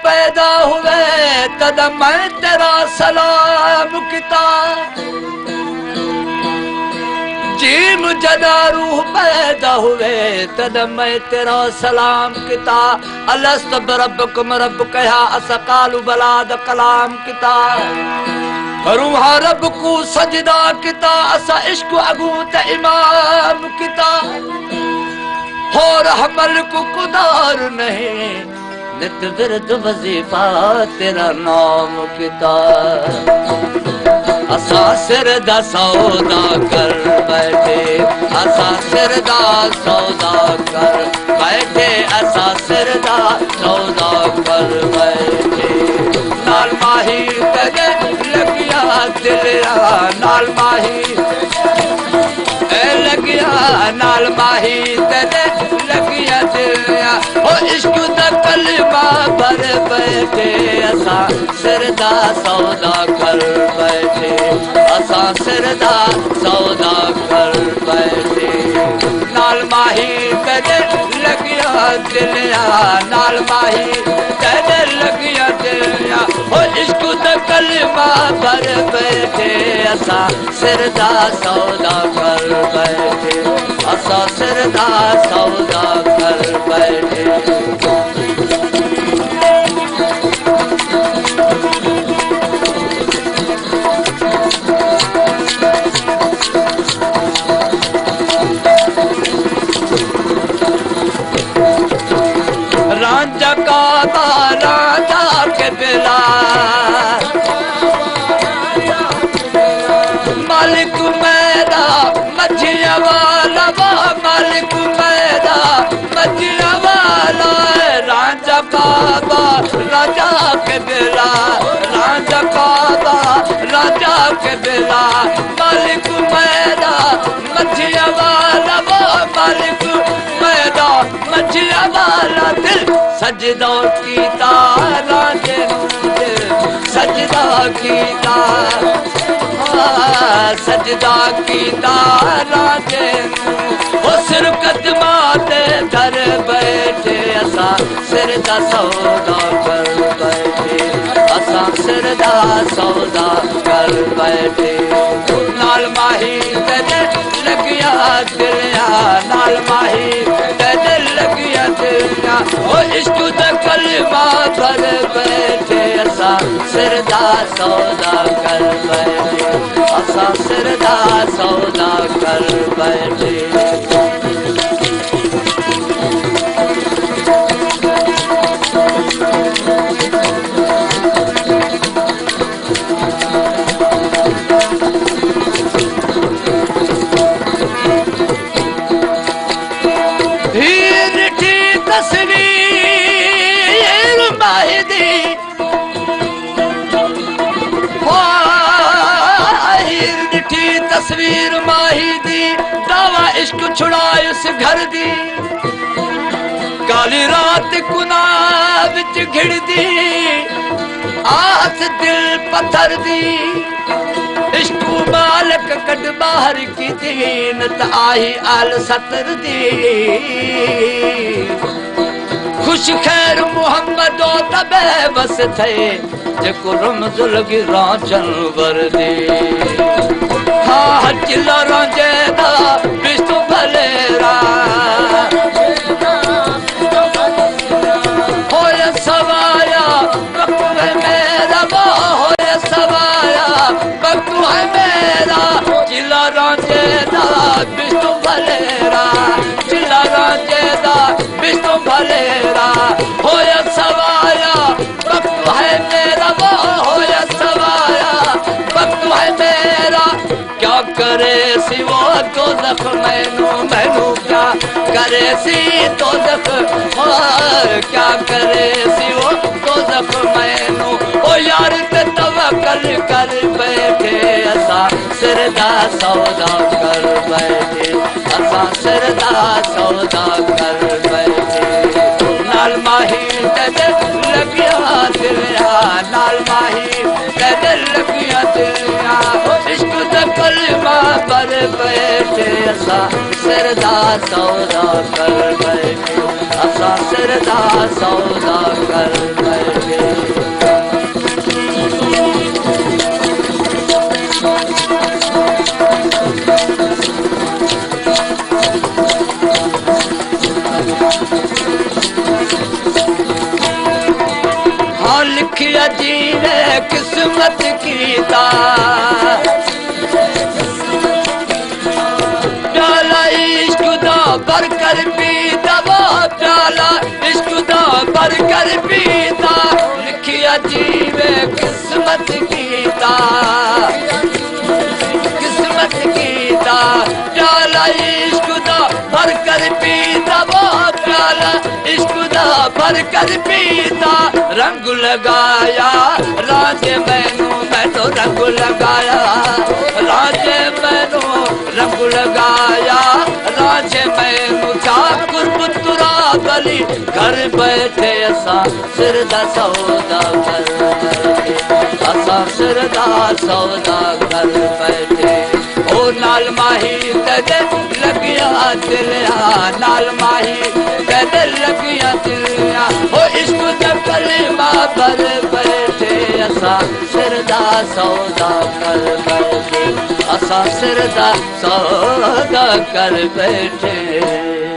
पैदा हुए तद मैं तेरा सलाम किता जीम जना रूह पैदा हुए तद मैं तेरा सलाम किता अलस्त बरब्बकुम रब कहा असकालु बलाद कलाम किता रूहा रब को सजदा किता असा इश्क अगू त इमाम किता और हमल को कुदार नहीं नित विरद वजीफा तेरा नाम किता असा सिर दा सौदा कर बैठे असा सिर दा सौदा कर बैठे असा सिर दा सौदा कर बैठे नाल माही तेरे लगिया दिलिया नाल माही लगिया नाल माही तेरे लगिया दिलिया ओ इश्क दा कलमा भर बैठे असा सिर दा सौदा कर बैठे असा सिर दा सौदा कर बैठे नाल माही तेरे लगिया दिलिया नाल माही तेरे लगिया दिलिया ओ इश्क दा कलमा भर बैठे असा सिर दा सौदा कर बैठे असा सिर दा सौदा कर बैठे रांझा का राजा के बिला मालिक मैदा मछिया वाला मालिक मैदा मछिया वाला रांझा बाबा राजा के बिला रांझा बाबा राजा के बिला मालिक मैदा मछिया वाला मालिक मैदा मछिया वाला दिल सजदा कीता रांझे सजदा कीता सजदा कीता रांझे ओ सिर कदमा ते धर बैठे असा सिर दा सौदा कर बैठे असा सिर दा सौदा कर बैठे नाल माही तेरे लगिया दिलिया नाल माही तेरे लगिया दिलिया ओ इश्क दा कलमा भर बैठे असा सिर दा सौदा कर बैठे असा सिर दा सौदा कर बैठे तस्वीर माही दी दावा इश्क छुड़ाए उस घर दी काली रात कुना विच घिड़ दी आस दिल पत्थर दी इश्क मालक कद बाहर की दीन त आई आल सतर दी खुश खैर मोहम्मद तबे बस थे जेको रमजुल गिरा जनवर दे हाँ चिल्ला रांझे दा विष्णु भलेरा होया सवाया वक्त है मेरा होया सवाया वक्त है मेरा चिल्ला रांझे दा विष्णु भलेरा चिल्ला रांझे दा विष्णु भलेरा होया सवाया वक्त है मेरा होया सवाया वक्त है मेरा क्या करे सी वो तो दख मैनू मैनू क्या करे सी तो दख क्या करे बैठे असां सिर दा सौदा कर बैठे असां सिर दा सौदा कर बैठे हाँ लिखिया जी ने किस्मत कीता प्याला इश्क दा भर कर पीता वो प्याला इश्क दा भर कर पीता लिखिया जी ने किस्मत कीता किस्मत कीता प्याला इश्क दा भर कर पीता वो प्याला इश्क दा भर कर पीता रंग लगाया राजे मैनू मैं तो रंग लगाया राजे मैनू रंग लगाया राजे मैनू ठाकुर पुत्रा गली घर बैठे असां सिर दा सौदा कर बैठे असां सिर दा सौदा कर बैठे ओ नाल माही तेरे लगिया दिलिया नाल माही तेरे लगिया दिलिया ओ इश्क दा कलमा भर बैठे असां सिर दा सौदा कर बैठे असां सिर दा सौदा कर बैठे